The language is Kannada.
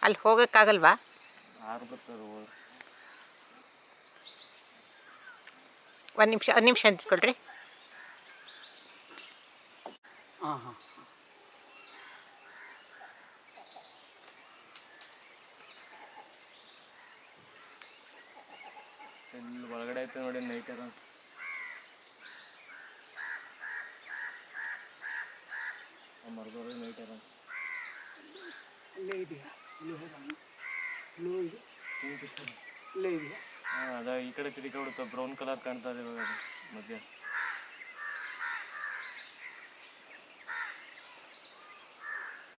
ಅಲ್ಲಿ ಹೋಗೋಕ್ಕಾಗಲ್ವಾ? ಆರು ಬರ್ತದೆ ಹೋದ್ರೆ. ಒಂದು ನಿಮಿಷ ಅಂತಿಸ್ಕೊಳ್ರಿ. ಹಾಂ ಹಾಂ ಇಲ್ಲಿ ಒಳಗಡೆ ಐತೆ ನೋಡಿ ನೈಟ್ ಅದ. ಮರದವ್ರೆ ನೈಟ್ ಅದ. ಇಲ್ಲೇ ಇದೆಯಾ? ಇಲ್ಲಿ ಹೋಗೋಣ. ಇಲ್ಲೂ ಇದೆ, ಇಲ್ಲೇ ಇದೆಯಾ? ಹಾಂ ಅದ ಈ ಕಡೆ ತಿರುಗಿ ಬಿಡುತ್ತೆ. ಬ್ರೌನ್ ಕಲರ್ ಕಾಣ್ತದೆ ಇವಾಗ ಮಧ್ಯ.